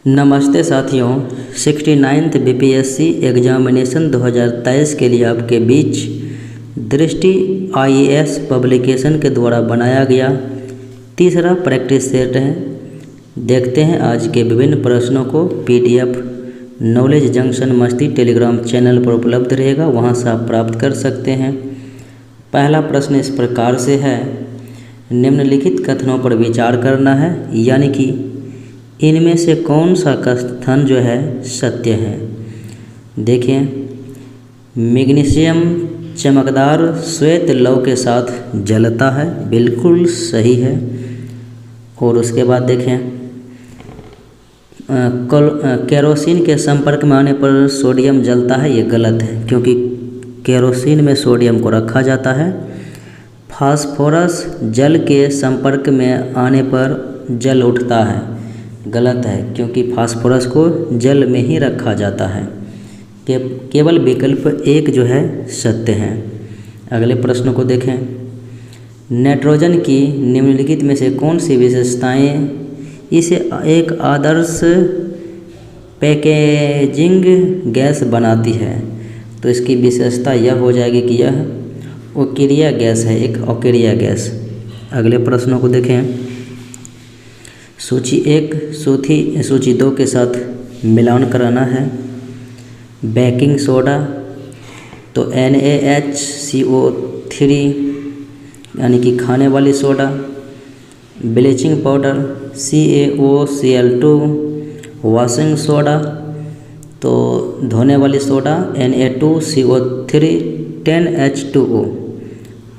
नमस्ते साथियों, 69th BPSC examination 2023 के लिए आपके बीच दृष्टि आईएएस पब्लिकेशन के द्वारा बनाया गया तीसरा प्रैक्टिस सेट है। देखते हैं आज के विभिन्न प्रश्नों को। पीडीएफ नॉलेज जंक्शन मस्ती टेलीग्राम चैनल पर उपलब्ध रहेगा, वहां से आप प्राप्त कर सकते हैं। पहला प्रश्न इस प्रकार से है, निम्नलिखित कथनों पर विचार करना है, यानी कि इनमें से कौन सा कथन जो है सत्य है। देखिए, मैग्नीशियम चमकदार श्वेत लौह के साथ जलता है, बिल्कुल सही है। और उसके बाद देखें, केरोसिन के संपर्क में आने पर सोडियम जलता है, ये गलत है क्योंकि केरोसिन में सोडियम को रखा जाता है। फास्फोरस जल के संपर्क में आने पर जल उठता है, गलत है क्योंकि फास्फोरस को जल में ही रखा जाता है। केवल विकल्प एक जो है सत्य है। अगले प्रश्न को देखें, नाइट्रोजन की निम्नलिखित में से कौन सी विशेषताएं इसे एक आदर्श पैकेजिंग गैस बनाती है। तो इसकी विशेषता यह हो जाएगी कि यह ओकेरिया गैस है, एक ओकेरिया गैस। अगले प्रश्नों को देखें, सूची 1 सूची 2 के साथ मिलान कराना है। बेकिंग सोडा तो NaHCO3 यानी कि खाने वाली soda. Bleaching powder CaOCl2। Washing soda तो धोने वाली soda Na2CO3 10H2O।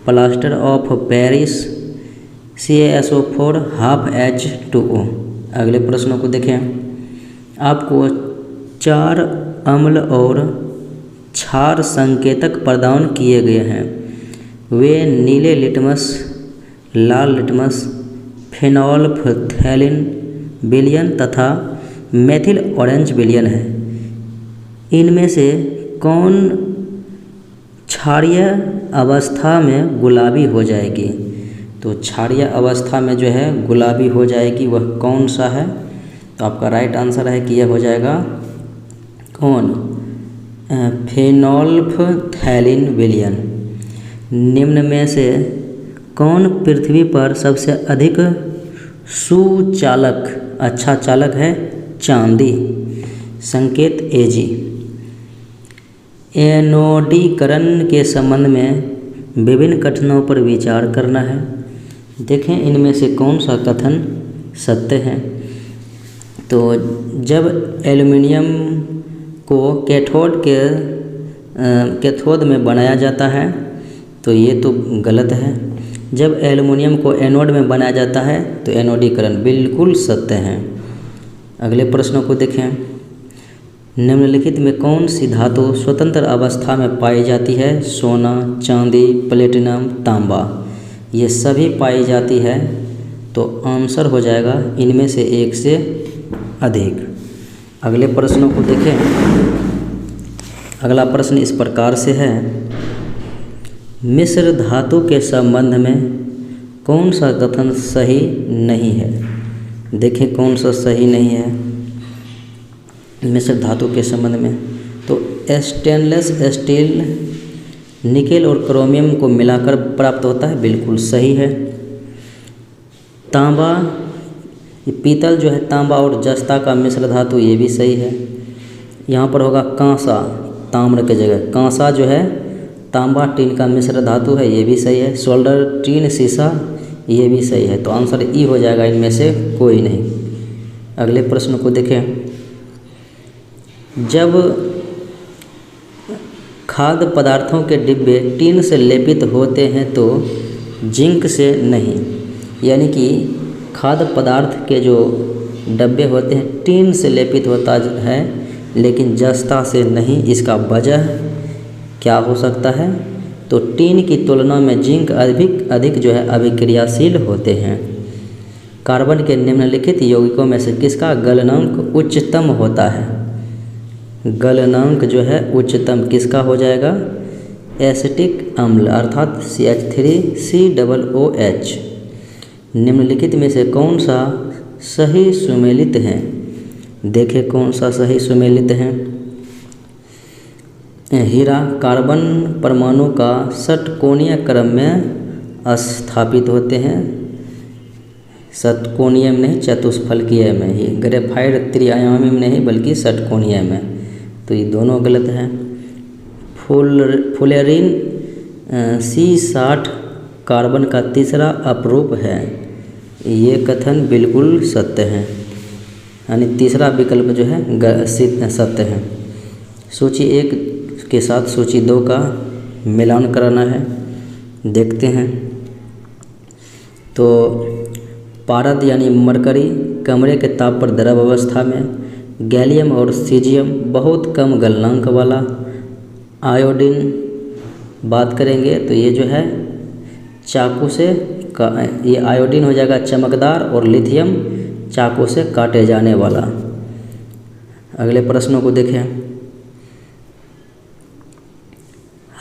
Plaster of Paris CaSO4 ½ अगले प्रश्नों को देखें, आपको 4 अम्ल और क्षार संकेतक प्रदान किए गए हैं। वे नीले लिटमस, लाल लिटमस, फेनोल्फथैलीन विलयन तथा मेथिल ऑरेंज विलयन है। इनमें से कौन क्षारीय अवस्था में गुलाबी हो जाएगी। तो क्षारीय अवस्था में जो है गुलाबी हो जाएगी, वह कौन सा है। तो आपका राइट आंसर है कि यह हो जाएगा कौन, फेनोल्फथैलीन विलयन। निम्न में से कौन पृथ्वी पर सबसे अधिक सुचालक अच्छा चालक है। चांदी। संकेत Ag। एनोडीकरण के संबंध में विभिन्न कथनों पर विचार करना है। देखें, इनमें से कौन सा कथन सत्य है। तो जब एल्युमिनियम को कैथोड में बनाया जाता है तो ये तो गलत है। जब एल्युमिनियम को एनोड में बनाया जाता है तो एनोडीकरण बिल्कुल सत्य है। अगले प्रश्नों को देखें, निम्नलिखित में कौन सी धातु स्वतंत्र अवस्था में पाई जाती है। सोना, चांदी, प्लेटिनम, तांबा, ये सभी पाई जाती है। तो आंसर हो जाएगा इनमें से एक से अधिक। अगले प्रश्नों को देखें, अगला प्रश्न इस प्रकार से है, मिश्र धातु के संबंध में कौन सा कथन सही नहीं है। देखें कौन सा सही नहीं है मिश्र धातु के संबंध में। तो स्टेनलेस स्टील निकेल और क्रोमियम को मिलाकर प्राप्त होता है, बिल्कुल सही है। तांबा, पीतल जो है तांबा और जस्ता का मिश्र धातु, ये भी सही है। यहाँ पर होगा कांसा, ताम्र के जगह कांसा जो है तांबा टीन का मिश्र धातु है, ये भी सही है। सोल्डर, टीन, शीशा, ये भी सही है। तो आंसर ई हो जाएगा, इनमें से कोई नहीं। अगले प्रश्न को देखें, जब खाद्य पदार्थों के डिब्बे टीन से लेपित होते हैं तो जिंक से नहीं, यानी कि खाद्य पदार्थ के जो डब्बे होते हैं टीन से लेपित होता है लेकिन जस्ता से नहीं। इसका वजह क्या हो सकता है। तो टीन की तुलना में जिंक अधिक जो है अभिक्रियाशील होते हैं। कार्बन के निम्नलिखित यौगिकों में से किसका गलनांक उच्चतम होता है। गलनांक जो है उच्चतम किसका हो जाएगा। एसिटिक अम्ल अर्थात CH3COOH। निम्नलिखित में से कौन सा सही सुमेलित है। देखें कौन सा सही सुमेलित है। हीरा कार्बन परमाणु का षटकोणीय क्रम में स्थापित होते हैं, षटकोणीय में नहीं चतुष्फलकीय में ही, ग्रेफाइट त्रिआयामी में नहीं बल्कि षटकोणीय में, तो ये दोनों गलत हैं। फुलेरिन C60 कार्बन का तीसरा अपरूप है, ये कथन बिल्कुल सत्य है, यानी तीसरा विकल्प जो है सत्य है। सूची 1 के साथ सूची 2 का मिलान कराना है, देखते हैं। तो पारद यानी मरकरी कमरे के ताप पर द्रव अवस्था में, गैलियम और सीजियम बहुत कम गलनांक वाला, आयोडीन बात करेंगे तो ये जो है चाकू से ये आयोडीन हो जाएगा चमकदार, और लिथियम चाकू से काटे जाने वाला। अगले प्रश्नों को देखें।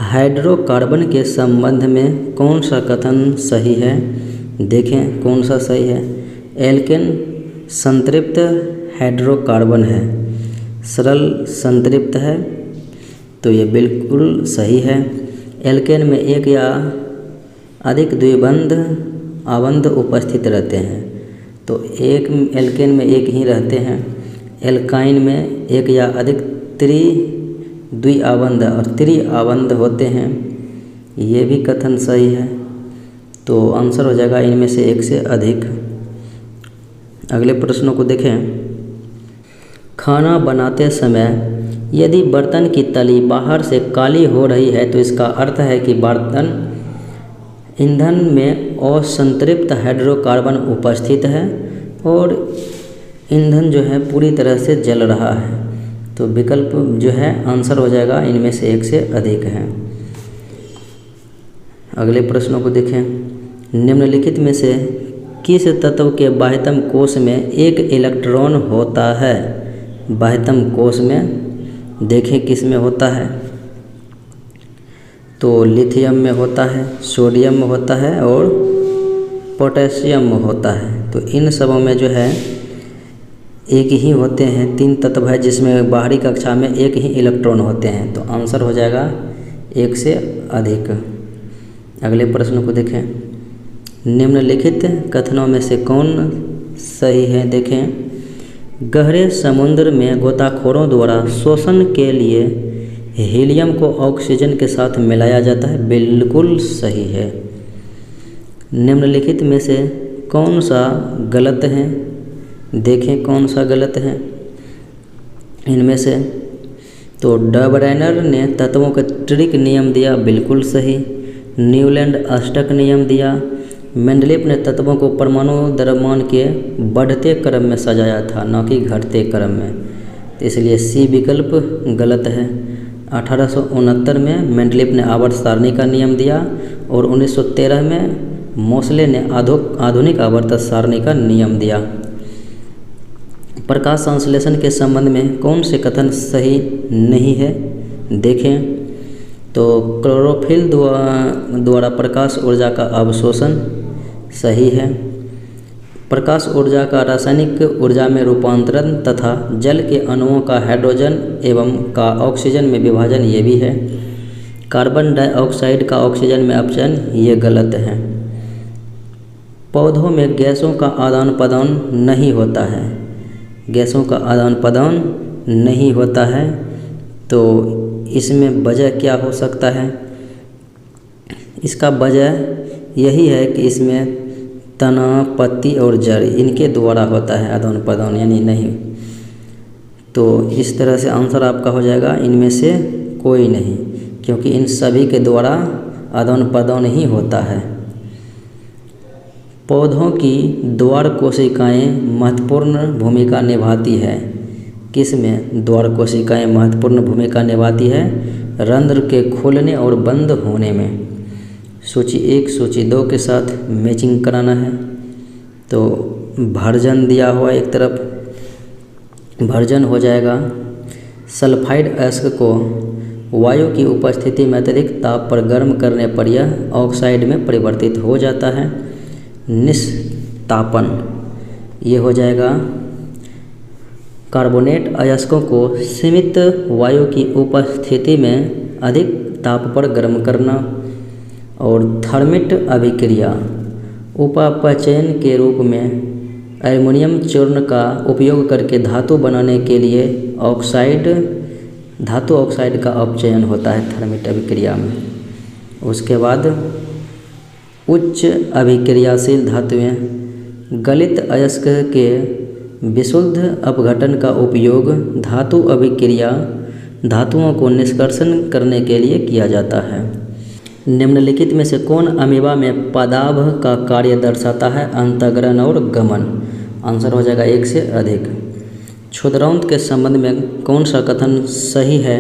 हाइड्रोकार्बन के संबंध में कौन सा कथन सही है, देखें कौन सा सही है। एल्केन संतृप्त हाइड्रोकार्बन है, सरल संतृप्त है, तो ये बिल्कुल सही है। एल्केन में एक या अधिक द्विबंध आबंध उपस्थित रहते हैं, तो एक एल्केन में एक ही रहते हैं। एल्काइन में एक या अधिक द्विआबंध और त्रिआबंध होते हैं, ये भी कथन सही है, तो आंसर हो जाएगा इनमें से एक से अधिक। अगले प्रश्नों को देखें। खाना बनाते समय यदि बर्तन की तली बाहर से काली हो रही है तो इसका अर्थ है कि बर्तन ईंधन में असंतृप्त हाइड्रोकार्बन उपस्थित है और ईंधन जो है पूरी तरह से जल रहा है, तो विकल्प जो है आंसर हो जाएगा इनमें से एक से अधिक है। अगले प्रश्नों को देखें। निम्नलिखित में से किस तत्व के बाह्यतम कोश में एक इलेक्ट्रॉन होता है। बाह्यतम कोश में देखें किस में होता है, तो लिथियम में होता है, सोडियम में होता है और पोटेशियम में होता है। तो इन सबों में जो है एक ही होते हैं, 3 तत्व है जिसमें बाहरी कक्षा में एक ही इलेक्ट्रॉन होते हैं, तो आंसर हो जाएगा एक से अधिक। अगले प्रश्न को देखें। निम्नलिखित कथनों में से कौन सही है, देखें। गहरे समुद्र में गोताखोरों द्वारा शोषण के लिए हीलियम को ऑक्सीजन के साथ मिलाया जाता है, बिल्कुल सही है। निम्नलिखित में से कौन सा गलत है, देखें कौन सा गलत है इनमें से। तो डबरेनर ने तत्वों का ट्रिक नियम दिया, बिल्कुल सही। न्यूलैंड अष्टक नियम दिया। मेंडलीफ ने तत्वों को परमाणु द्रव्यमान के बढ़ते क्रम में सजाया था, न कि घटते क्रम में, तो इसलिए सी विकल्प गलत है। 1869 में मेंडलीफ ने आवर्त सारणी का नियम दिया और 1913 में मोसले ने आधुनिक आवर्त सारणी का नियम दिया। प्रकाश संश्लेषण के संबंध में कौन से कथन सही नहीं है, देखें। तो क्लोरोफिल द्वारा प्रकाश ऊर्जा का अवशोषण सही है। प्रकाश ऊर्जा का रासायनिक ऊर्जा में रूपांतरण तथा जल के अणुओं का हाइड्रोजन एवं का ऑक्सीजन में विभाजन, ये भी है। कार्बन डाइऑक्साइड का ऑक्सीजन में अपचयन, ये गलत है। पौधों में गैसों का आदान प्रदान नहीं होता है, गैसों का आदान प्रदान नहीं होता है, तो इसमें वजह क्या हो सकता है। इसका वजह यही है कि इसमें तना, पत्ती और जड़ इनके द्वारा होता है आदान प्रदान, यानी नहीं। तो इस तरह से आंसर आपका हो जाएगा इनमें से कोई नहीं, क्योंकि इन सभी के द्वारा आदान प्रदान ही होता है। पौधों की द्वार कोशिकाएं महत्वपूर्ण भूमिका निभाती है, किसमें द्वार कोशिकाएं महत्वपूर्ण भूमिका निभाती है, रंध्र के खोलने और बंद होने में। सूची 1 सूची 2 के साथ मैचिंग कराना है। तो भर्जन दिया हुआ एक तरफ, भर्जन हो जाएगा सल्फाइड अयस्क को वायु की उपस्थिति में अत्यधिक ताप पर गर्म करने पर यह ऑक्साइड में परिवर्तित हो जाता है, निस्तापन। ये हो जाएगा कार्बोनेट अयस्कों को सीमित वायु की उपस्थिति में अधिक ताप पर गर्म करना। और थर्मिट अभिक्रिया उपापचयन के रूप में एल्युमिनियम चूर्ण का उपयोग करके धातु बनाने के लिए धातु ऑक्साइड का अपचयन होता है थर्मिट अभिक्रिया में। उसके बाद उच्च अभिक्रियाशील धातुएं गलित अयस्क के विशुद्ध अपघटन का उपयोग धातु अभिक्रिया धातुओं को निष्कर्षण करने के लिए किया जाता है। निम्नलिखित में से कौन अमीबा में पदाभ का कार्य दर्शाता है? अंतःग्रहण और गमन। आंसर हो जाएगा 1 से अधिक। क्षुद्रांत के संबंध में कौन सा कथन सही है?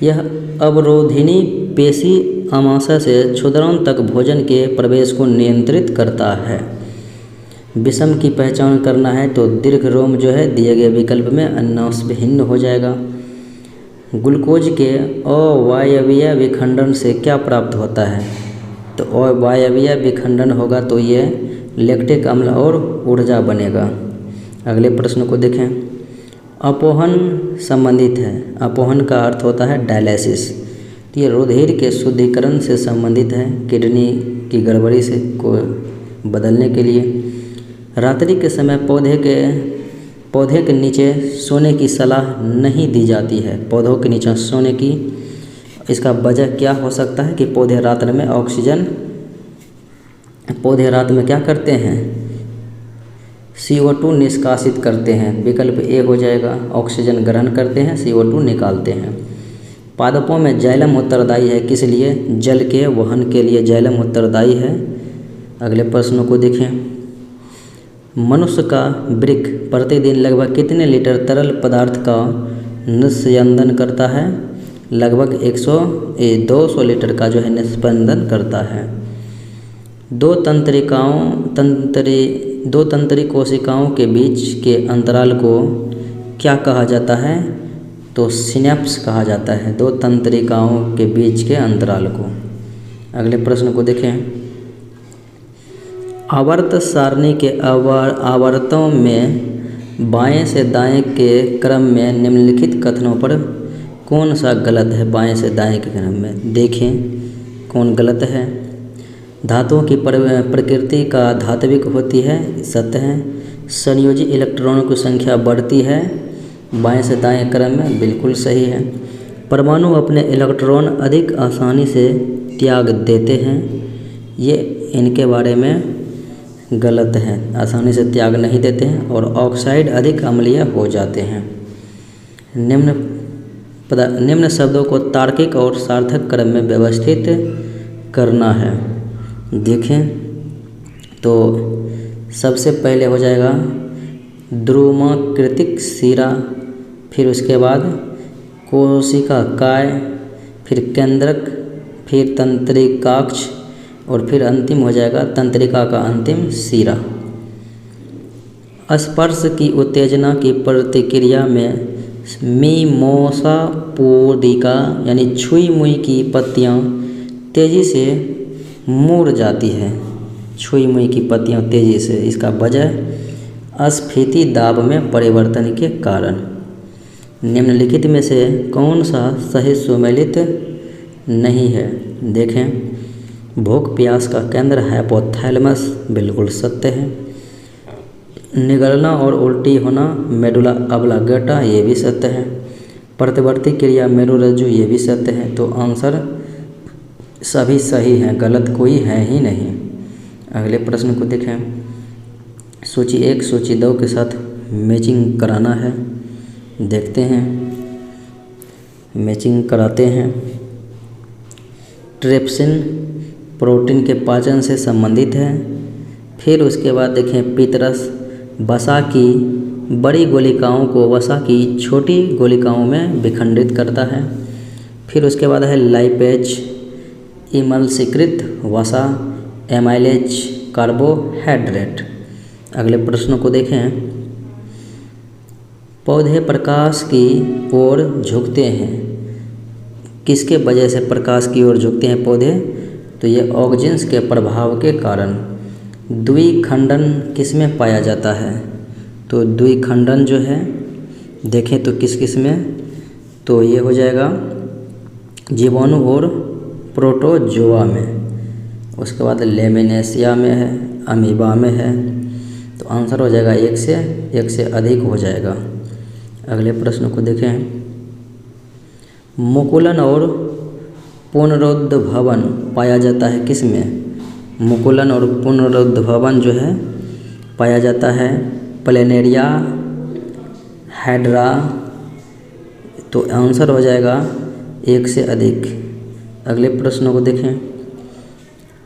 यह अवरोधिनी पेशी आमाशय से क्षुद्रांत तक भोजन के प्रवेश को नियंत्रित करता है। विषम की पहचान करना है तो दीर्घ रोम जो है दिए गए विकल्प में अन्नांशविहीन हो जाएगा। ग्लूकोज के अवायवीय विखंडन से क्या प्राप्त होता है? तो अवायवीय विखंडन होगा तो ये लैक्टिक अम्ल और ऊर्जा बनेगा। अगले प्रश्न को देखें। अपोहन संबंधित है। अपोहन का अर्थ होता है डायलिसिस। तो ये रुधिर के शुद्धिकरण से संबंधित है, किडनी की गड़बड़ी से को बदलने के लिए। रात्रि के समय पौधे के नीचे सोने की सलाह नहीं दी जाती है। पौधों के नीचे सोने की, इसका वजह क्या हो सकता है कि पौधे रात में क्या करते हैं? CO2 निष्कासित करते हैं। विकल्प ए हो जाएगा। ऑक्सीजन ग्रहण करते हैं, CO2 निकालते हैं। पादपों में जाइलम उत्तरदायी है किस लिए? जल के वहन के लिए जाइलम उत्तरदायी है। अगले प्रश्नों को देखें। मनुष्य का वृक्क प्रतिदिन लगभग कितने लीटर तरल पदार्थ का निस्पंदन करता है? लगभग 200 लीटर का जो है निस्पंदन करता है। दो तंत्री कोशिकाओं के बीच के अंतराल को क्या कहा जाता है? तो सिनेप्स कहा जाता है। दो तंत्रिकाओं के बीच के अंतराल को। अगले प्रश्न को देखें। आवर्त सारणी के आवर्तों में बाएं से दाएं के क्रम में निम्नलिखित कथनों पर कौन सा गलत है? बाएं से दाएं के क्रम में देखें कौन गलत है। धातुओं की प्रकृति का धात्विक होती है, सत्य है। संयोजी इलेक्ट्रॉनों की संख्या बढ़ती है, बाएं से दाएं क्रम में, बिल्कुल सही है। परमाणु अपने इलेक्ट्रॉन अधिक आसानी से त्याग देते हैं, ये इनके बारे में गलत है, आसानी से त्याग नहीं देते हैं। और ऑक्साइड अधिक अम्लीय हो जाते हैं। निम्न शब्दों को तार्किक और सार्थक क्रम में व्यवस्थित करना है। देखें तो सबसे पहले हो जाएगा द्रुमाकृतिक शिरा, फिर उसके बाद कोशिका काय, फिर केंद्रक, फिर तंत्रिकाक्ष और फिर अंतिम हो जाएगा तंत्रिका का अंतिम शिरा। स्पर्श की उत्तेजना की प्रतिक्रिया में मीमोसा पोडिका यानी छुई मुई की पत्तियां तेज़ी से मुड़ जाती है। छुई मुई की पत्तियां तेज़ी से, इसका वजह स्फीति दाब में परिवर्तन के कारण। निम्नलिखित में से कौन सा सही सुमेलित नहीं है? देखें। भूख प्यास का केंद्र हाइपोथैलेमस, बिल्कुल सत्य है। निगलना और उल्टी होना मेडुला ऑब्लिंगेटा, ये भी सत्य है। प्रतिवर्ती क्रिया मेरुरज्जु, ये भी सत्य है। तो आंसर सभी सही हैं, गलत कोई है ही नहीं। अगले प्रश्न को देखें। सूची 1 सूची 2 के साथ मैचिंग कराना है, देखते हैं, मैचिंग कराते हैं। ट्रिप्सिन प्रोटीन के पाचन से संबंधित है। फिर उसके बाद देखें पितरस वसा की बड़ी गोलिकाओं को वसा की छोटी गोलिकाओं में विखंडित करता है। फिर उसके बाद है लाइपेज इमल्सीकृत वसा एमाइलेज कार्बोहाइड्रेट। अगले प्रश्नों को देखें। पौधे प्रकाश की ओर झुकते हैं, किसके वजह से प्रकाश की ओर झुकते हैं पौधे? तो ये ऑक्जिन्स के प्रभाव के कारण। द्विखंडन किस में पाया जाता है? तो द्विखंडन जो है देखें तो किस किस में, तो ये हो जाएगा जीवाणु और प्रोटोजोआ में। उसके बाद लेमिनेशिया में है, अमीबा में है। तो आंसर हो जाएगा एक से अधिक हो जाएगा। अगले प्रश्न को देखें। मुकुलन और पुनरुद्भवन पाया जाता है किस में? मुकुलन और पुनरुद्भवन जो है पाया जाता है प्लेनेरिया, हाइड्रा। तो आंसर हो जाएगा एक से अधिक। अगले प्रश्न को देखें।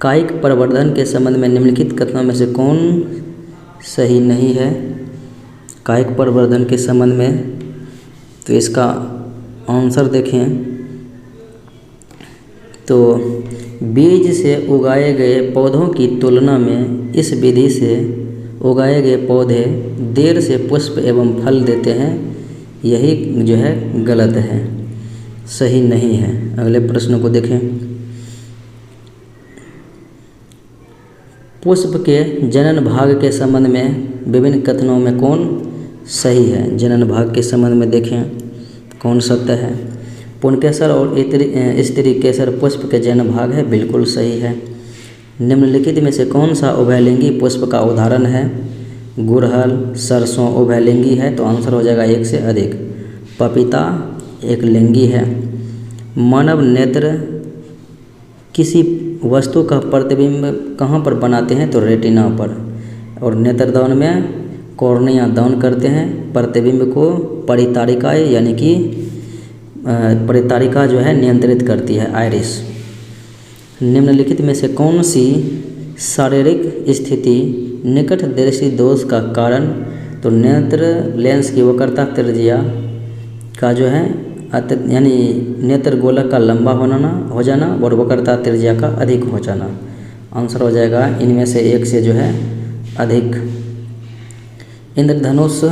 कायिक प्रवर्धन के संबंध में निम्नलिखित कथनों में से कौन सही नहीं है? कायिक प्रवर्धन के संबंध में, तो इसका आंसर देखें तो बीज से उगाए गए पौधों की तुलना में इस विधि से उगाए गए पौधे देर से पुष्प एवं फल देते हैं, यही जो है गलत है, सही नहीं है। अगले प्रश्न को देखें। पुष्प के जनन भाग के संबंध में विभिन्न कथनों में कौन सही है? जनन भाग के संबंध में देखें कौन सत्य है? पुंकेसर और स्त्री केसर पुष्प के जनन भाग है, बिल्कुल सही है। निम्नलिखित में से कौन सा उभयलिंगी पुष्प का उदाहरण है? गुड़हल, सरसों उभयलिंगी है, तो आंसर हो जाएगा एक से अधिक। पपीता एक लिंगी है। मानव नेत्र किसी वस्तु का प्रतिबिंब कहाँ पर बनाते हैं? तो रेटिना पर। और नेत्रदान में कॉर्निया दान करते हैं, प्रतिबिंब को परितारिका यानी कि परितारिका जो है नियंत्रित करती है, आइरिस। निम्नलिखित में से कौन सी शारीरिक स्थिति निकट दृष्टि दोष का कारण? तो नेत्र लेंस की वक्रता त्रिज्या का जो है यानी नेत्र गोलक का लंबा हो जाना और वक्रता त्रिज्या का अधिक हो जाना। आंसर हो जाएगा इनमें से एक से जो है अधिक। इंद्रधनुष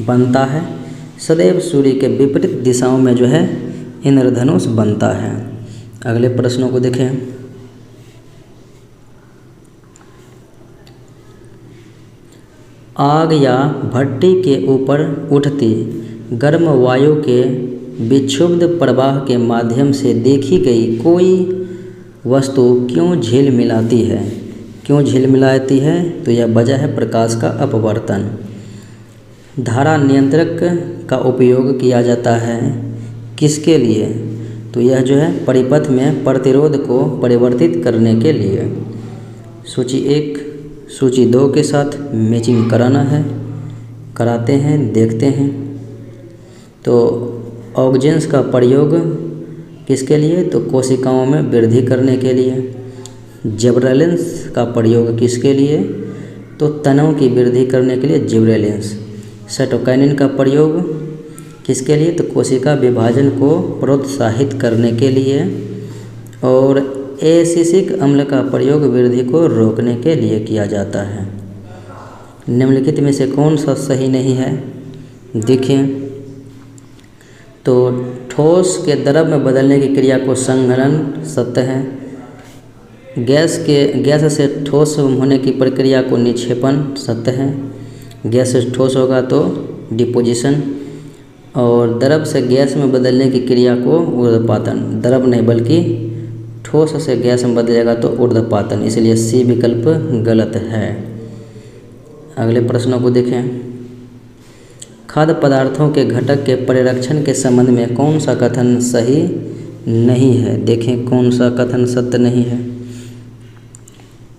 बनता है सदैव सूर्य के विपरीत दिशाओं में जो है इंद्रधनुष बनता है। अगले प्रश्नों को देखें। आग या भट्टी के ऊपर उठती गर्म वायु के विक्षुब्ध प्रवाह के माध्यम से देखी गई कोई वस्तु क्यों झिलमिलाती है? क्यों झिलमिलाती है? तो यह वजह है प्रकाश का अपवर्तन। धारा नियंत्रक का उपयोग किया जाता है किसके लिए? तो यह जो है परिपथ में प्रतिरोध को परिवर्तित करने के लिए। सूची 1 सूची 2 के साथ मैचिंग कराना है, कराते हैं, देखते हैं। तो ऑक्जेंस का प्रयोग किसके लिए? तो कोशिकाओं में वृद्धि करने के लिए। जिब्रेलिन्स का प्रयोग किसके लिए? तो तनों की वृद्धि करने के लिए जिब्रेलिन्स। साइटोकाइनिन का प्रयोग किसके लिए? तो कोशिका विभाजन को प्रोत्साहित करने के लिए। और एसिटिक अम्ल का प्रयोग वृद्धि को रोकने के लिए किया जाता है। निम्नलिखित में से कौन सा सही नहीं है? देखें तो ठोस के द्रव में बदलने की क्रिया को संघनन सत्य है। गैस से ठोस होने की प्रक्रिया को निक्षेपण सत्य है। गैस से ठोस होगा तो डिपोजिशन। और द्रव से गैस में बदलने की क्रिया को ऊर्ध्वपातन। द्रव नहीं बल्कि ठोस से गैस में बदलेगा तो ऊर्ध्वपातन, इसलिए सी विकल्प गलत है। अगले प्रश्नों को देखें। खाद्य पदार्थों के घटक के परिरक्षण के संबंध में कौन सा कथन सही नहीं है? देखें कौन सा कथन सत्य नहीं है।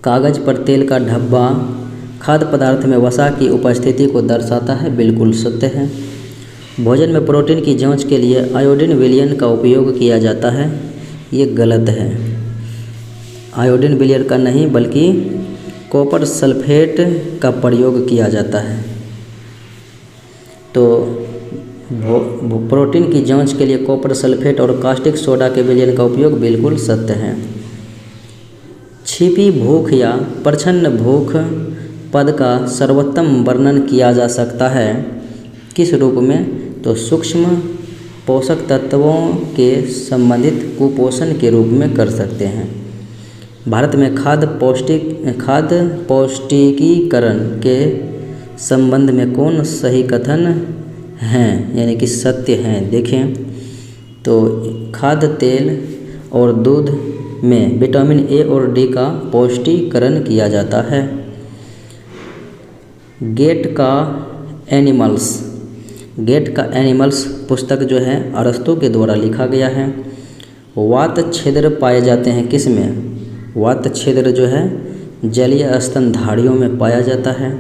कागज पर तेल का धब्बा खाद्य पदार्थ में वसा की उपस्थिति को दर्शाता है, बिल्कुल सत्य है। भोजन में प्रोटीन की जांच के लिए आयोडीन विलयन का उपयोग किया जाता है, ये गलत है। आयोडीन विलयन का नहीं बल्कि कॉपर सल्फेट का प्रयोग किया जाता है। तो प्रोटीन की जांच के लिए कॉपर सल्फेट और कास्टिक सोडा के विलयन का उपयोग बिल्कुल सत्य है। छिपी भूख या प्रच्छन्न भूख पद का सर्वोत्तम वर्णन किया जा सकता है किस रूप में? तो सूक्ष्म पोषक तत्वों के संबंधित कुपोषण के रूप में कर सकते हैं। भारत में खाद्य पौष्टिकीकरण के संबंध में कौन सही कथन हैं यानी कि सत्य हैं। देखें तो खाद्य तेल और दूध में विटामिन ए और डी का पौष्टिकरण किया जाता है। गेट का एनिमल्स पुस्तक जो है अरस्तु के द्वारा लिखा गया है। वात छिद्र पाए जाते हैं किस में? वात छिद्र जो है जलीय स्तनधारियों में पाया जाता है।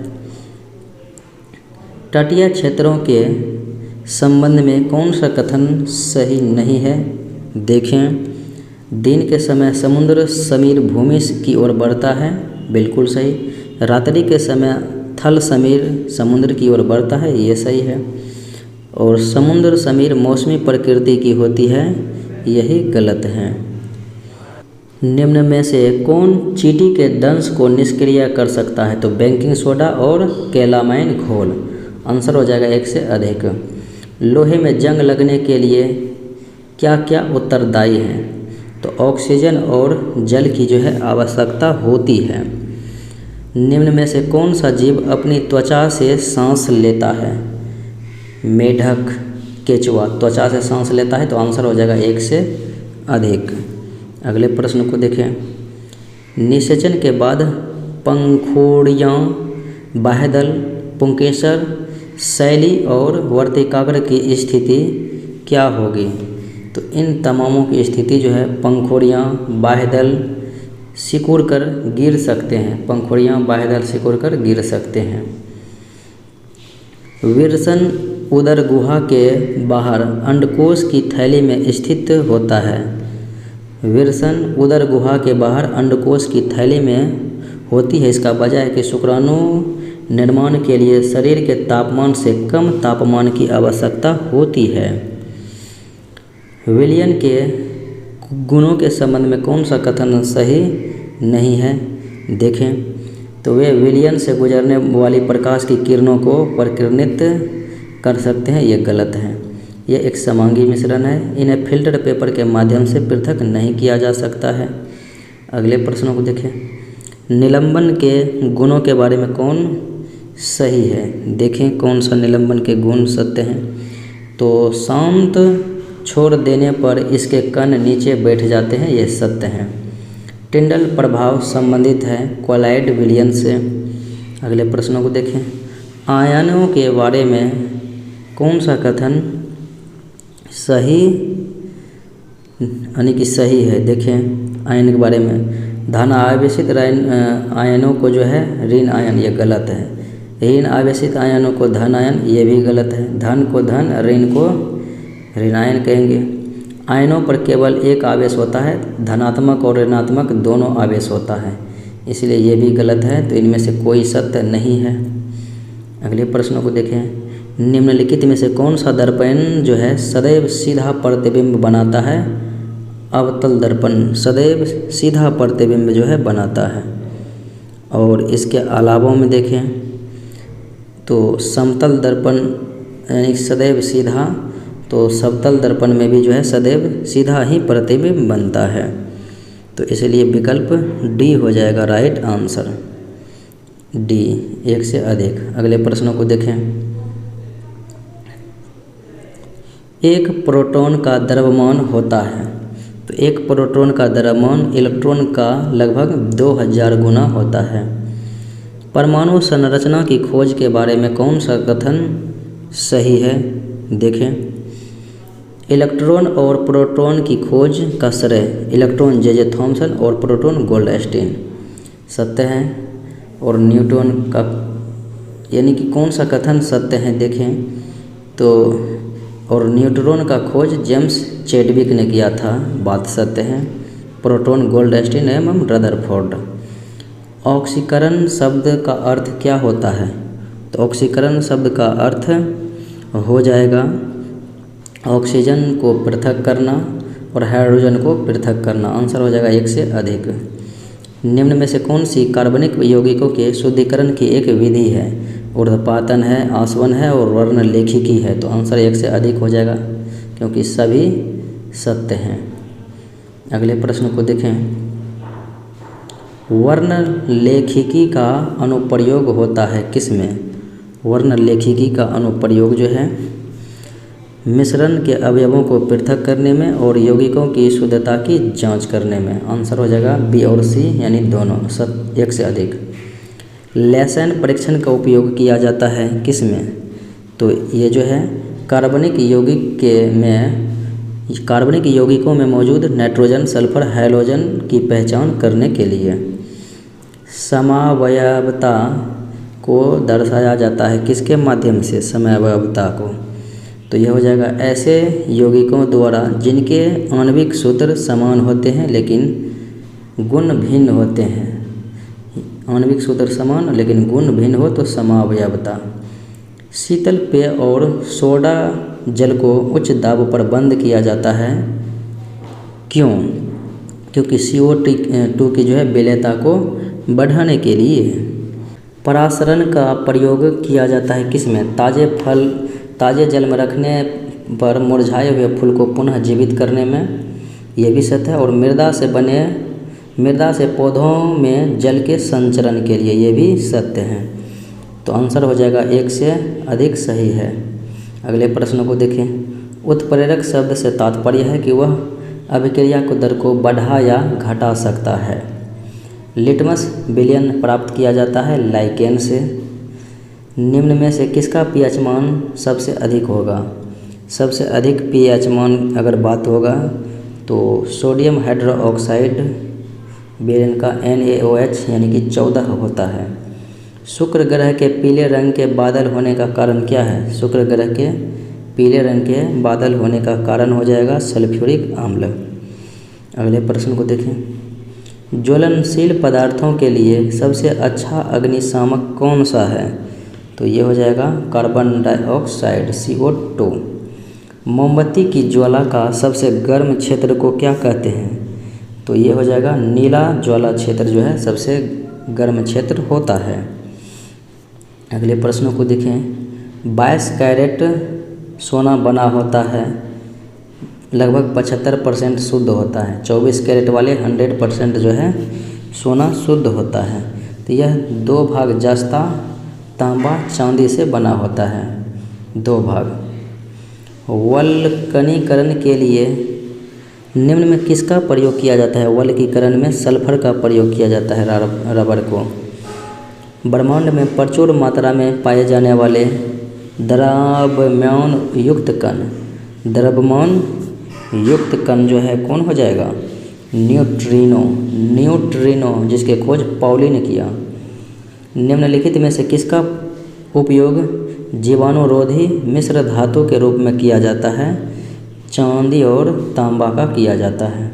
तटीय क्षेत्रों के संबंध में कौन सा कथन सही नहीं है? देखें, दिन के समय समुद्र समीर भूमि की ओर बढ़ता है, बिल्कुल सही। रात्रि के समय थल समीर समुद्र की ओर बढ़ता है, ये सही है। और समुद्र समीर मौसमी प्रकृति की होती है, यही गलत है। निम्न में से कौन चींटी के दंश को निष्क्रिय कर सकता है? तो बेकिंग सोडा और कैलामाइन घोल। आंसर हो जाएगा 1 से अधिक। लोहे में जंग लगने के लिए क्या क्या उत्तरदायी है? तो ऑक्सीजन और जल की जो है आवश्यकता होती है। निम्न में से कौन सा जीव अपनी त्वचा से सांस लेता है? मेढक, केचुआ त्वचा से सांस लेता है, तो आंसर हो जाएगा 1 से अधिक। अगले प्रश्न को देखें। निषेचन के बाद पंखुड़ियाँ, बाह्यदल, पुंकेसर, शैली और वर्तिकाग्र की स्थिति क्या होगी? तो इन तमामों की स्थिति जो है पंखुड़ियाँ, बाह्यदल सिकुड़ कर गिर सकते हैं। पंखुड़ियाँ, बाह्यदल सिकुड़ कर गिर सकते हैं। विरसन उदर गुहा के बाहर अंडकोश की थैली में स्थित होता है। विरसन उदर गुहा के बाहर अंडकोश की थैली में होती है। इसका वजह है कि शुक्राणु निर्माण के लिए शरीर के तापमान से कम तापमान की आवश्यकता होती है। विलयन के गुणों के संबंध में कौन सा कथन सही नहीं है? देखें तो वे विलयन से गुजरने वाली प्रकाश की किरणों को प्रकीर्णित कर सकते हैं, ये गलत है। ये एक समांगी मिश्रण है, इन्हें फिल्टर पेपर के माध्यम से पृथक नहीं किया जा सकता है। अगले प्रश्नों को देखें। निलंबन के गुणों के बारे में कौन सही है? देखें कौन सा निलंबन के गुण सत्य हैं। तो शांत छोड़ देने पर इसके कण नीचे बैठ जाते हैं, ये सत्य हैं। टिंडल प्रभाव संबंधित है क्वालाइड विलयन से। अगले प्रश्नों को देखें। आयनों के बारे में कौन सा कथन सही यानी कि सही है? देखें आयन के बारे में धन आवेशित आयनों को जो है ऋण आयन, ये गलत है। ऋण आवेशित आयनों को धन आयन, ये भी गलत है। धन को धन, ऋण को ऋण आयन कहेंगे। आयनों पर केवल एक आवेश होता है, धनात्मक और ऋणात्मक दोनों आवेश होता है, इसलिए ये भी गलत है। तो इनमें से कोई सत्य नहीं है। अगले प्रश्नों को देखें। निम्नलिखित में से कौन सा दर्पण जो है सदैव सीधा प्रतिबिंब बनाता है? अवतल दर्पण सदैव सीधा प्रतिबिंब जो है बनाता है। और इसके अलावा में देखें तो समतल दर्पण यानी सदैव सीधा, तो समतल दर्पण में भी जो है सदैव सीधा ही प्रतिबिंब बनता है। तो इसलिए विकल्प डी हो जाएगा राइट आंसर, डी 1 से अधिक। अगले प्रश्नों को देखें। एक प्रोटॉन का द्रव्यमान होता है, तो एक प्रोटॉन का द्रव्यमान इलेक्ट्रॉन का लगभग 2000 गुना होता है। परमाणु संरचना की खोज के बारे में कौन सा कथन सही है? देखें इलेक्ट्रॉन और प्रोटॉन की खोज का श्रेय इलेक्ट्रॉन जे थॉमसन और प्रोटॉन गोल्डस्टीन सत्य है। और न्यूटन का यानी कि कौन सा कथन सत्य है? देखें तो और न्यूट्रॉन का खोज जेम्स चैडविक ने किया था, बात सत्य है। प्रोटॉन गोल्डस्टीन एवं रदरफोर्ड। ऑक्सीकरण शब्द का अर्थ क्या होता है? तो ऑक्सीकरण शब्द का अर्थ हो जाएगा ऑक्सीजन को पृथक करना और हाइड्रोजन को पृथक करना। आंसर हो जाएगा 1 से अधिक। निम्न में से कौन सी कार्बनिक यौगिकों के शुद्धिकरण की एक विधि है? ऊर्ध्वपातन है, आसवन है और वर्ण लेखिकी है। तो आंसर 1 से अधिक हो जाएगा क्योंकि सभी सत्य हैं। अगले प्रश्न को देखें। वर्ण लेखिकी का अनुप्रयोग होता है किस में? वर्ण लेखिकी का अनुप्रयोग जो है मिश्रण के अवयवों को पृथक करने में और यौगिकों की शुद्धता की जांच करने में। आंसर हो जाएगा बी और सी, यानी दोनों, सब एक से अधिक। लेसन परीक्षण का उपयोग किया जाता है किस में? तो ये जो है कार्बनिक यौगिकों में मौजूद नाइट्रोजन, सल्फर, हैलोजन की पहचान करने के लिए। समअवयवता को दर्शाया जाता है किसके माध्यम से? समअवयवता को, तो यह हो जाएगा ऐसे यौगिकों द्वारा जिनके आणविक सूत्र समान होते हैं लेकिन गुण भिन्न होते हैं। आणविक सूत्र समान लेकिन गुण भिन्न हो तो समअवयवता। शीतल पेय और सोडा जल को उच्च दाब पर बंद किया जाता है, क्यों? क्योंकि CO2 की जो है विलेयता को बढ़ाने के लिए। परासरण का प्रयोग किया जाता है किस में? ताजे जल में रखने पर मुरझाए हुए फूल को पुनः जीवित करने में, यह भी सत्य है। और मृदा से पौधों में जल के संचरण के लिए, ये भी सत्य है। तो आंसर हो जाएगा एक से अधिक सही है। अगले प्रश्न को देखें। उत्प्रेरक शब्द से तात्पर्य है कि वह अभिक्रिया को दर को बढ़ा या घटा सकता है। लिटमस विलयन प्राप्त किया जाता है लाइकेन से। निम्न में से किसका pH मान सबसे अधिक होगा? सबसे अधिक pH मान अगर बात होगा तो सोडियम हाइड्रोक्साइड विलयन का NaOH यानी कि 14 होता है। शुक्र ग्रह के पीले रंग के बादल होने का कारण क्या है? शुक्र ग्रह के पीले रंग के बादल होने का कारण हो जाएगा सल्फ्यूरिक अम्ल। अगले प्रश्न को देखें। ज्वलनशील पदार्थों के लिए सबसे अच्छा अग्निशामक कौन सा है? तो ये हो जाएगा कार्बन डाइऑक्साइड CO2। मोमबत्ती की ज्वाला का सबसे गर्म क्षेत्र को क्या कहते हैं? तो ये हो जाएगा नीला ज्वाला क्षेत्र जो है सबसे गर्म क्षेत्र होता है। अगले प्रश्नों को देखें। 22 कैरेट सोना बना होता है, लगभग 75% शुद्ध होता है। 24 कैरेट वाले 100% जो है सोना शुद्ध होता है। तो यह 2 भाग जस्ता, तांबा, चांदी से बना होता है, 2 भाग। वल्कनीकरण के लिए निम्न में किसका प्रयोग किया जाता है? वल्कीकरण में सल्फर का प्रयोग किया जाता है रबर को। ब्रह्मांड में प्रचुर मात्रा में पाए जाने वाले द्रव्यमान युक्त कण जो है कौन हो जाएगा? न्यूट्रिनो, जिसके खोज पाउली ने किया। निम्नलिखित में से किसका उपयोग जीवाणुरोधी मिश्र धातु के रूप में किया जाता है? चांदी और तांबा का किया जाता है।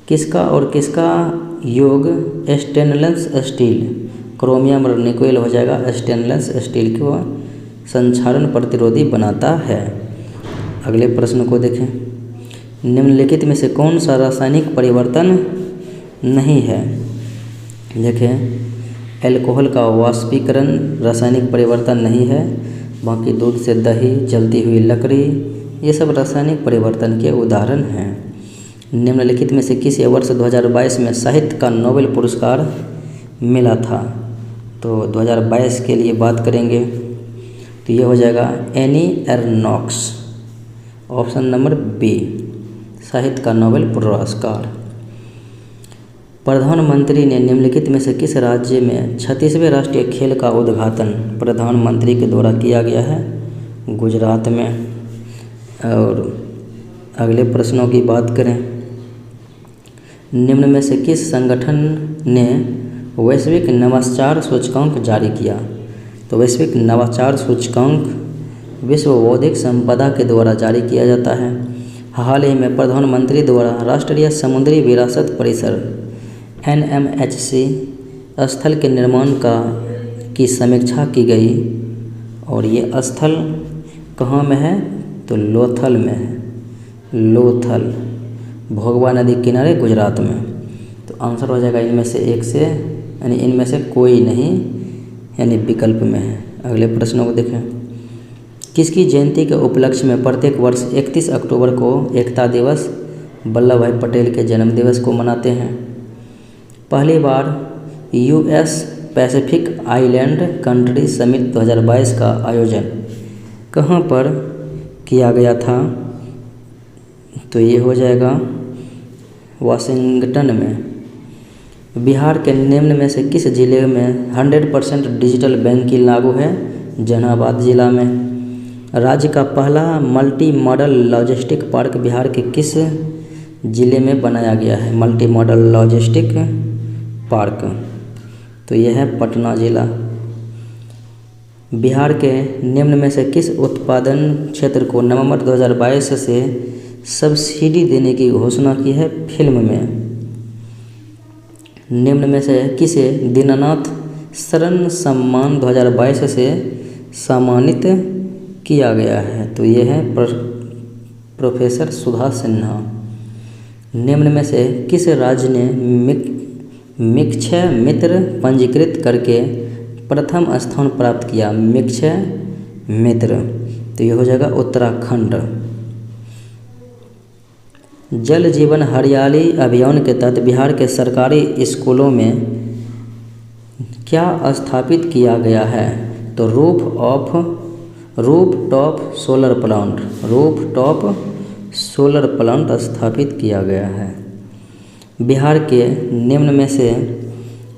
किसका और किसका योग स्टेनलेस स्टील, क्रोमियम और निकेल हो जाएगा स्टेनलेस स्टील को संक्षारण प्रतिरोधी बनाता है। अगले प्रश्न को देखें। निम्नलिखित में से कौन सा रासायनिक परिवर्तन नहीं है? देखें, एल्कोहल का वाष्पीकरण रासायनिक परिवर्तन नहीं है। बाकी दूध से दही, जलती हुई लकड़ी, ये सब रासायनिक परिवर्तन के उदाहरण हैं। निम्नलिखित में से किस वर्ष 2022 में साहित्य का नोबेल पुरस्कार मिला था? तो 2022 के लिए बात करेंगे तो ये हो जाएगा एनी एर्नॉक्स, ऑप्शन नंबर बी, साहित्य का नोबेल पुरस्कार। प्रधानमंत्री ने निम्नलिखित में से किस राज्य में 36वें राष्ट्रीय खेल का उद्घाटन प्रधानमंत्री के द्वारा किया गया है? गुजरात में। और अगले प्रश्नों की बात करें। निम्न में से किस संगठन ने वैश्विक नवाचार सूचकांक जारी किया? तो वैश्विक नवाचार सूचकांक विश्व बौद्धिक संपदा के द्वारा जारी किया जाता है। हाल ही में प्रधानमंत्री द्वारा राष्ट्रीय समुद्री विरासत परिसर NMHC स्थल के निर्माण की समीक्षा की गई और ये स्थल कहाँ में है? तो लोथल में है, लोथल, भोगवा नदी किनारे, गुजरात में। तो आंसर हो जाएगा इनमें से एक से, यानी इनमें से कोई नहीं, यानी विकल्प में है। अगले प्रश्नों को देखें। किसकी जयंती के उपलक्ष्य में प्रत्येक वर्ष 31 अक्टूबर को एकता दिवस वल्लभ भाई पटेल के जन्मदिवस को मनाते हैं? पहली बार US Pacific island country summit 2022 का आयोजन कहाँ पर किया गया था? तो ये हो जाएगा वाशिंगटन में। बिहार के निम्न में से किस जिले में 100% डिजिटल बैंकिंग लागू है? जहानाबाद जिला में। राज्य का पहला multi modal logistic park Bihar के किस जिले में बनाया गया है? मल्टी मॉडल लॉजिस्टिक पार्क, तो यह है पटना जिला। बिहार के निम्न में से किस उत्पादन क्षेत्र को नवंबर 2022 से सब्सिडी देने की घोषणा की है? फिल्म में। निम्न में से किसे दीनानाथ शरण सम्मान 2022 से सम्मानित किया गया है? तो ये है प्रोफेसर सुधा सिन्हा। निम्न में से किस राज्य ने मिक्षय मित्र पंजीकृत करके प्रथम स्थान प्राप्त किया? मिक्षय मित्र, तो ये हो जाएगा उत्तराखंड। जल जीवन हरियाली अभियान के तहत बिहार के सरकारी स्कूलों में क्या स्थापित किया गया है? तो रूफ टॉप सोलर प्लांट स्थापित किया गया है। बिहार के निम्न में से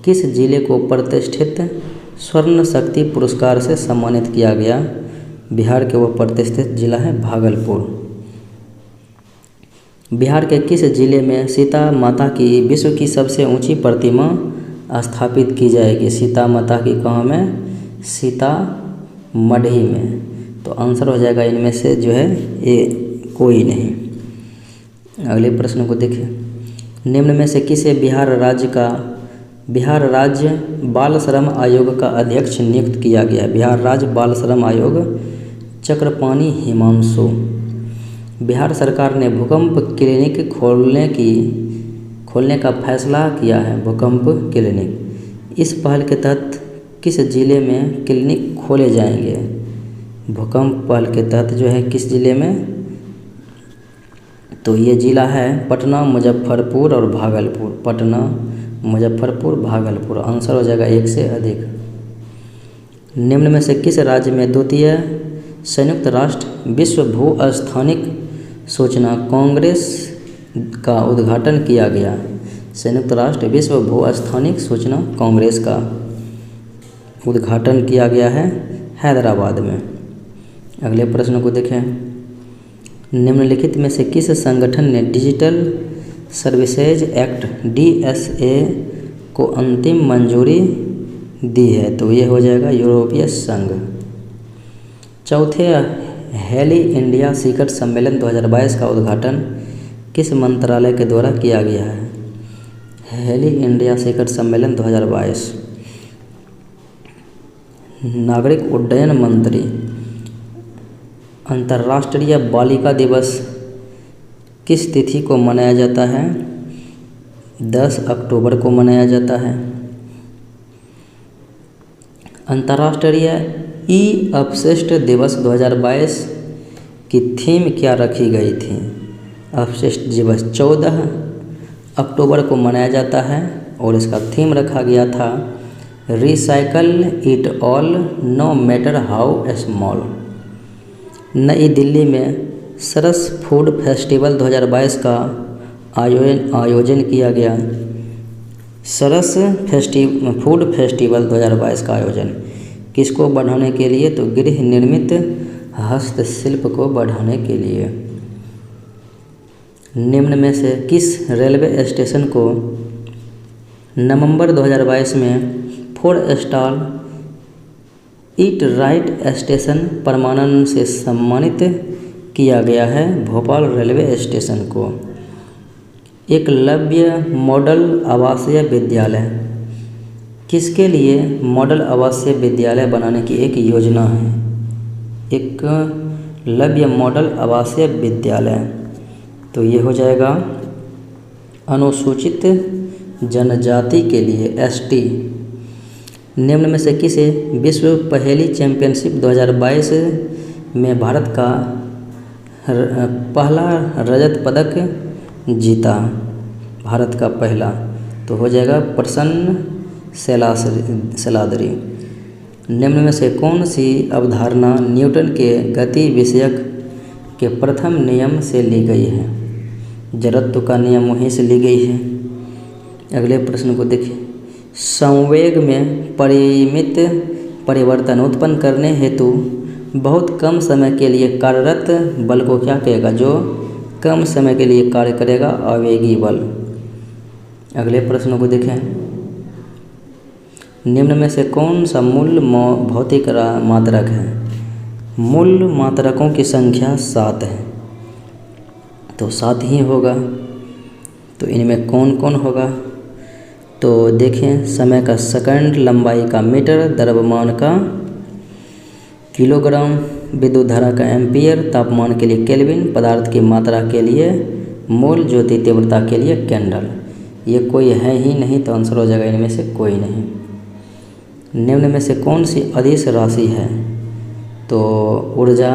किस जिले को प्रतिष्ठित स्वर्ण शक्ति पुरस्कार से सम्मानित किया गया? बिहार के वो प्रतिष्ठित जिला है भागलपुर। बिहार के किस जिले में सीता माता की विश्व की सबसे ऊंची प्रतिमा स्थापित की जाएगी? सीता माता की कहाँ में? सीतामढ़ी में। तो आंसर हो जाएगा इनमें से जो है ये कोई नहीं। अगले प्रश्न को देखिए। निम्न में से किसे बिहार राज्य बाल श्रम आयोग का अध्यक्ष नियुक्त किया गया? बिहार राज्य बाल श्रम आयोग चक्रपाणी हिमांशु। बिहार सरकार ने भूकंप क्लिनिक खोलने का फैसला किया है। भूकंप क्लिनिक, इस पहल के तहत किस जिले में क्लिनिक खोले जाएंगे? भूकंप पहल के तहत जो है किस जिले में? तो ये जिला है पटना, मुजफ्फरपुर और भागलपुर। पटना, मुजफ्फरपुर, भागलपुर। आंसर हो जाएगा एक से अधिक। निम्न में से किस राज्य में द्वितीय संयुक्त राष्ट्र विश्व भू-स्थानिक सूचना कांग्रेस का उद्घाटन किया गया? संयुक्त राष्ट्र विश्व भू-स्थानिक सूचना कांग्रेस का उद्घाटन किया गया है हैदराबाद में। अगले प्रश्न को देखें। निम्नलिखित में से किस संगठन ने डिजिटल सर्विसेज एक्ट DSA को अंतिम मंजूरी दी है? तो ये हो जाएगा यूरोपीय संघ। चौथे हेली इंडिया शिखर सम्मेलन 2022 का उद्घाटन किस मंत्रालय के द्वारा किया गया है? हेली इंडिया शिखर सम्मेलन 2022 नागरिक उड्डयन मंत्री। अंतर्राष्ट्रीय बालिका दिवस किस तिथि को मनाया जाता है? 10 अक्टूबर को मनाया जाता है। अंतर्राष्ट्रीय अपशिष्ट दिवस 2022 की थीम क्या रखी गई थी? अपशिष्ट दिवस 14 अक्टूबर को मनाया जाता है और इसका थीम रखा गया था recycle it all know matter how small. नई दिल्ली में सरस फूड फेस्टिवल 2022 का आयोजन किया गया। सरस फूड फेस्टिवल 2022 का आयोजन किसको बढ़ाने के लिए? तो गृह निर्मित हस्तशिल्प को बढ़ाने के लिए। निम्न में से किस रेलवे स्टेशन को नवंबर 2022 में 4 स्टार ईट राइट स्टेशन प्रमाणन से सम्मानित किया गया है? भोपाल रेलवे स्टेशन को। एकलव्य मॉडल आवासीय विद्यालय किसके लिए मॉडल आवासीय विद्यालय बनाने की एक योजना है? एकलव्य मॉडल आवासीय विद्यालय, तो ये हो जाएगा अनुसूचित जनजाति के लिए ST। निम्न में से किसे विश्व पहेली चैंपियनशिप 2022 में भारत का पहला रजत पदक जीता? भारत का पहला, तो हो जाएगा प्रसन्न सेलाद्री। निम्न में से कौन सी अवधारणा न्यूटन के गति विषयक के प्रथम नियम से ली गई है। जड़त्व का नियम वहीं से ली गई है। अगले प्रश्न को देखिए। संवेग में परिमित परिवर्तन उत्पन्न करने हेतु बहुत कम समय के लिए कार्यरत बल को क्या कहेगा? जो कम समय के लिए कार्य करेगा, आवेगी बल। अगले प्रश्न को देखें। निम्न में से कौन सा मूल भौतिक मात्रक है? मूल मात्रकों की संख्या 7 है, तो 7 ही होगा। तो इनमें कौन कौन होगा? तो देखें, समय का सेकंड, लंबाई का मीटर, द्रव्यमान का किलोग्राम, विद्युत धारा का एम्पियर, तापमान के लिए केल्विन, पदार्थ की मात्रा के लिए मोल, ज्योति तीव्रता के लिए कैंडल। ये कोई है ही नहीं, तो आंसर हो जाएगा इनमें से कोई नहीं। निम्न में से कौन सी अदिश राशि है? तो ऊर्जा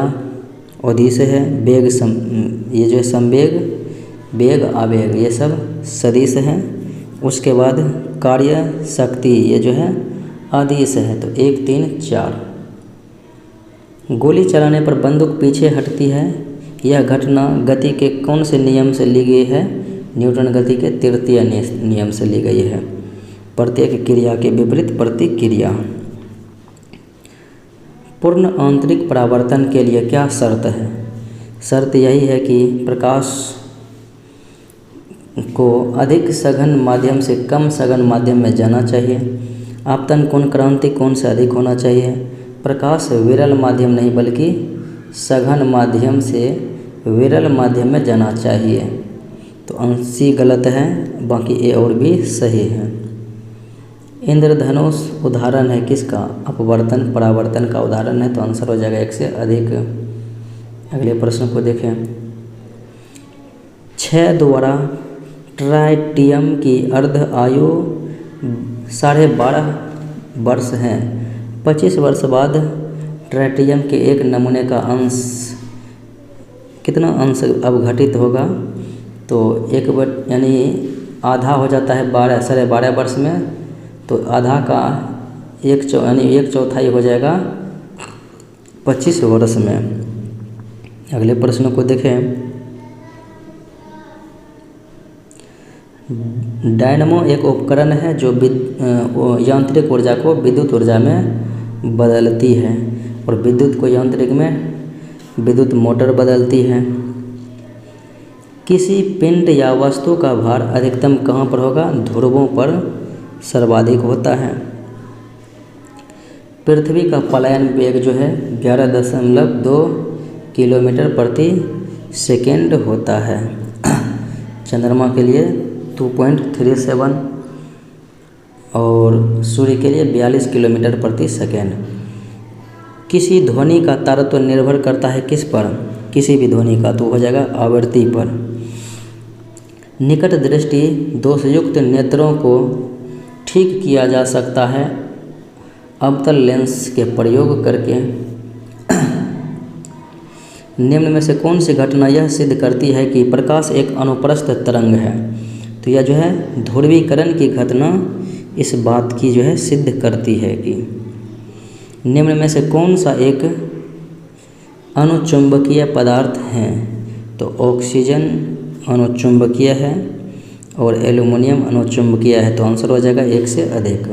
अदिश है, वेग ये जो है संवेग, वेग, आवेग, ये सब सदिश हैं। उसके बाद कार्य शक्ति ये जो है आदिश है। तो 1, 3, 4। गोली चलाने पर बंदूक पीछे हटती है। यह घटना गति के कौन से नियम से ली गई है? न्यूटन गति के तृतीय नियम से ली गई है। प्रत्येक क्रिया के विपरीत प्रतिक्रिया। पूर्ण आंतरिक परावर्तन के लिए क्या शर्त है? शर्त यही है कि प्रकाश को अधिक सघन माध्यम से कम सघन माध्यम में जाना चाहिए। आपतन कोण क्रांति कोण से अधिक होना चाहिए। प्रकाश विरल माध्यम नहीं बल्कि सघन माध्यम से विरल माध्यम में जाना चाहिए। तो अंशी गलत है, बाकी ए और बी सही है। इंद्रधनुष उदाहरण है किसका? अपवर्तन परावर्तन का उदाहरण है। तो आंसर हो जाएगा 1 से अधिक। अगले प्रश्न को देखें। 6 द्वारा ट्राइटियम की अर्ध आयु 12.5 वर्ष है। 25 वर्ष बाद ट्राइटियम के एक नमूने का अंश कितना अंश अवघटित होगा? तो यानी आधा हो जाता है 12.5 वर्ष में, तो आधा का 1/4 हो जाएगा 25 वर्ष में। अगले प्रश्न को देखें। डायनमो एक उपकरण है जो यांत्रिक ऊर्जा को विद्युत ऊर्जा में बदलती है, और विद्युत को यांत्रिक में विद्युत मोटर बदलती है। किसी पिंड या वस्तु का भार अधिकतम कहाँ पर होगा? ध्रुवों पर सर्वाधिक होता है। पृथ्वी का पलायन वेग जो है 11.2 किलोमीटर प्रति सेकेंड होता है। चंद्रमा के लिए 2.37 और सूर्य के लिए 42 किलोमीटर प्रति सेकेंड। किसी ध्वनि का तारतम्य निर्भर करता है किस पर? किसी भी ध्वनि का, तो हो जाएगा आवृत्ति पर। निकट दृष्टि दोषयुक्त नेत्रों को ठीक किया जा सकता है अवतल लेंस के प्रयोग करके। निम्न में से कौन सी घटना यह सिद्ध करती है कि प्रकाश एक अनुप्रस्थ तरंग है? तो यह जो है ध्रुवीकरण की घटना इस बात की जो है सिद्ध करती है कि निम्न में से कौन सा एक अनुचुंबकीय पदार्थ है? तो ऑक्सीजन अनुचुंबकीय है और एल्युमिनियम अनुचुंबकीय है। तो आंसर हो जाएगा 1 से अधिक।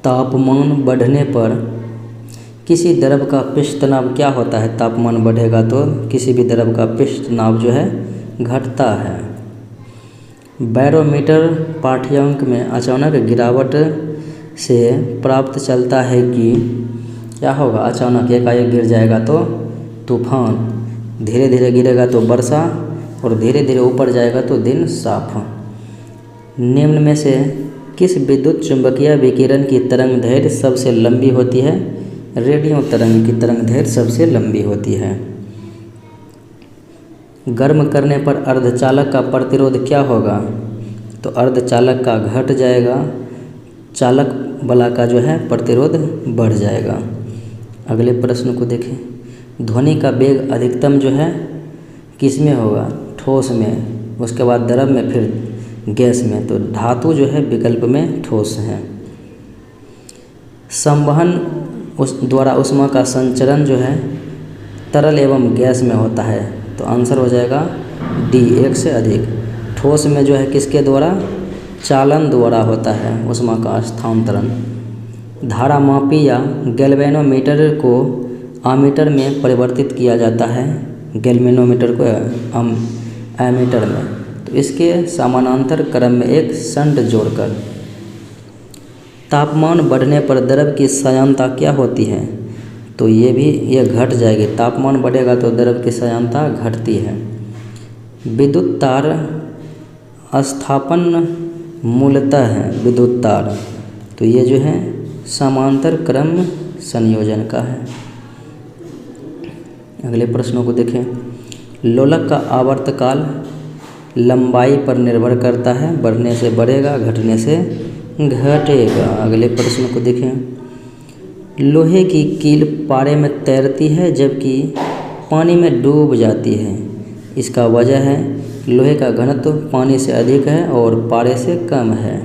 तापमान बढ़ने पर किसी द्रव का पृष्ठ तनाव क्या होता है? तापमान बढ़ेगा तो किसी भी द्रव का पृष्ठ तनाव जो है घटता है। बैरोमीटर पाठ्यांक में अचानक गिरावट से प्राप्त चलता है कि क्या होगा? अचानक एकाएक गिर जाएगा तो तूफान, धीरे धीरे गिरेगा तो वर्षा, और धीरे धीरे ऊपर जाएगा तो दिन साफ। निम्न में से किस विद्युत चुंबकीय विकिरण की तरंग दैर्घ्य सबसे लंबी होती है? रेडियो तरंग की तरंग दैर्घ्य सबसे लंबी होती है। गर्म करने पर अर्धचालक का प्रतिरोध क्या होगा? तो अर्धचालक का घट जाएगा, चालक बला का जो है प्रतिरोध बढ़ जाएगा। अगले प्रश्न को देखें। ध्वनि का वेग अधिकतम जो है किस में होगा? ठोस में, उसके बाद द्रव में, फिर गैस में। तो धातु जो है विकल्प में ठोस है। संवहन द्वारा ऊष्मा का संचरण जो है तरल एवं गैस में होता है? तो आंसर हो जाएगा डी, एक से अधिक। ठोस में जो है किसके द्वारा? चालन द्वारा होता है ऊष्मा का स्थानांतरण। धारा मापी या गैल्वेनोमीटर को आमीटर में परिवर्तित किया जाता है, गैल्वेनोमीटर को एमीटर में, तो इसके समानांतर क्रम में एक शंट जोड़कर। तापमान बढ़ने पर द्रव की श्यानता क्या होती है? तो ये घट जाएगी। तापमान बढ़ेगा तो द्रव की श्यानता घटती है। विद्युत तार स्थापन मूलतः है विद्युत तार, तो ये जो है समांतर क्रम संयोजन का है। अगले प्रश्नों को देखें। लोलक का आवर्तकाल लंबाई पर निर्भर करता है, बढ़ने से बढ़ेगा, घटने से घटेगा। अगले प्रश्न को देखें। लोहे की कील पारे में तैरती है जबकि पानी में डूब जाती है, इसका वजह है लोहे का घनत्व पानी से अधिक है और पारे से कम है।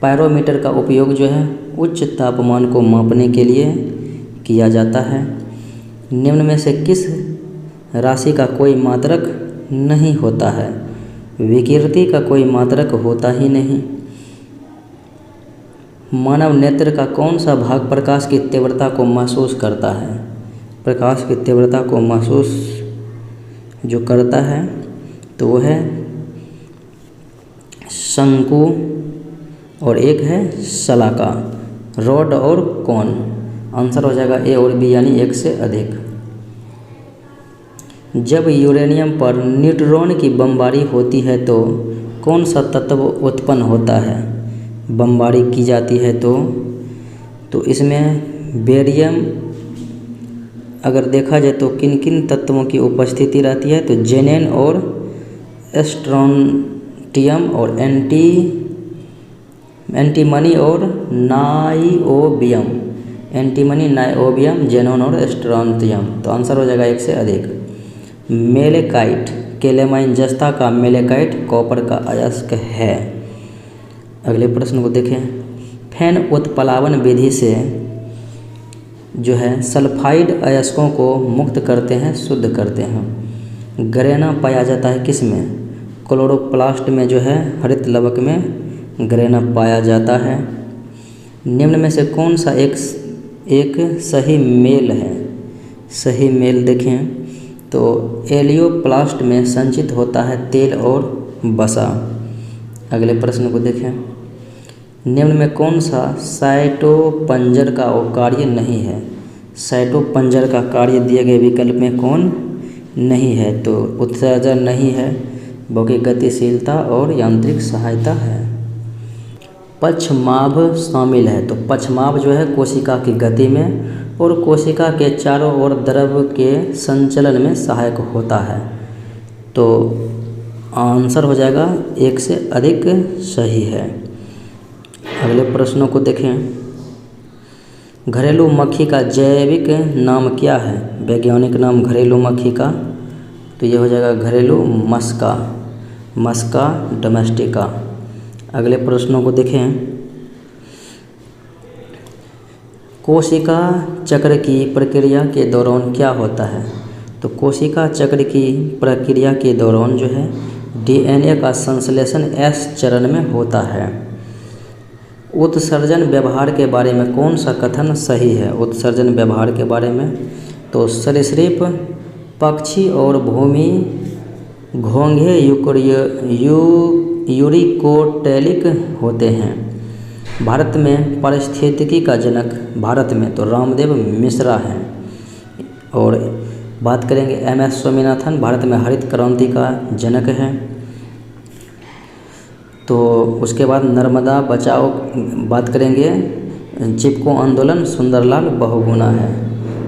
पायरोमीटर का उपयोग जो है उच्च तापमान को मापने के लिए किया जाता है। निम्न में से किस राशि का कोई मात्रक नहीं होता है? विकृति का कोई मात्रक होता ही नहीं। मानव नेत्र का कौन सा भाग प्रकाश की तीव्रता को महसूस करता है? प्रकाश की तीव्रता को महसूस जो करता है तो वो है शंकु और एक है शलाका, रॉड और कोन। आंसर हो जाएगा ए और बी, यानी एक से अधिक। जब यूरेनियम पर न्यूट्रॉन की बमबारी होती है तो कौन सा तत्व उत्पन्न होता है? बमबारी की जाती है तो इसमें बेरियम अगर देखा जाए तो किन किन तत्वों की उपस्थिति रहती है? तो जेनेन और स्ट्रोंटियम और एंटीमनी और नाइओबियम, एंटीमनी, नाइओबियम, जेनोन और स्ट्रोंटियम। तो आंसर हो जाएगा एक से अधिक। मेलेकाइट, केलेमाइन जस्ता का मेलेकाइट कॉपर का अयस्क है। अगले प्रश्न को देखें। फैन उत्प्लावन विधि से जो है सल्फाइड अयस्कों को मुक्त करते हैं, शुद्ध करते हैं। गरेना पाया जाता है किस में? क्लोरोप्लास्ट में जो है हरित लवक में गरेना पाया जाता है। निम्न में से कौन सा एक सही मेल है? सही मेल देखें तो एलियोप्लास्ट में संचित होता है तेल और वसा। अगले प्रश्न को देखें। निम्न में कौन सा साइटोपंजर का कार्य नहीं है? साइटोपंजर का कार्य दिए गए विकल्प में कौन नहीं है? तो उत्सर्जन नहीं है, बल्कि गतिशीलता और यांत्रिक सहायता है। पक्षमाभ शामिल है, तो पक्षमाभ जो है कोशिका की गति में और कोशिका के चारों ओर द्रव के संचलन में सहायक होता है। तो आंसर हो जाएगा एक से अधिक सही है। अगले प्रश्नों को देखें। घरेलू मक्खी का जैविक नाम क्या है? वैज्ञानिक नाम घरेलू मक्खी का, तो ये हो जाएगा घरेलू मस्का, मस्का डोमेस्टिका। अगले प्रश्नों को देखें। कोशिका चक्र की प्रक्रिया के दौरान क्या होता है? तो कोशिका चक्र की प्रक्रिया के दौरान जो है डीएनए का संश्लेषण एस चरण में होता है। उत्सर्जन व्यवहार के बारे में कौन सा कथन सही है? उत्सर्जन व्यवहार के बारे में तो सरीसृप, पक्षी और भूमि घोंघे यूरिकोटेलिक होते हैं। भारत में पारिस्थितिकी का जनक भारत में तो रामदेव मिश्रा हैं। और बात करेंगे एम.एस. स्वामीनाथन, भारत में हरित क्रांति का जनक है। तो उसके बाद नर्मदा बचाओ बात करेंगे, चिपको आंदोलन सुंदरलाल बहुगुणा है।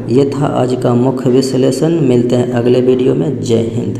ये था आज का मुख्य विश्लेषण। मिलते हैं अगले वीडियो में। जय हिंद।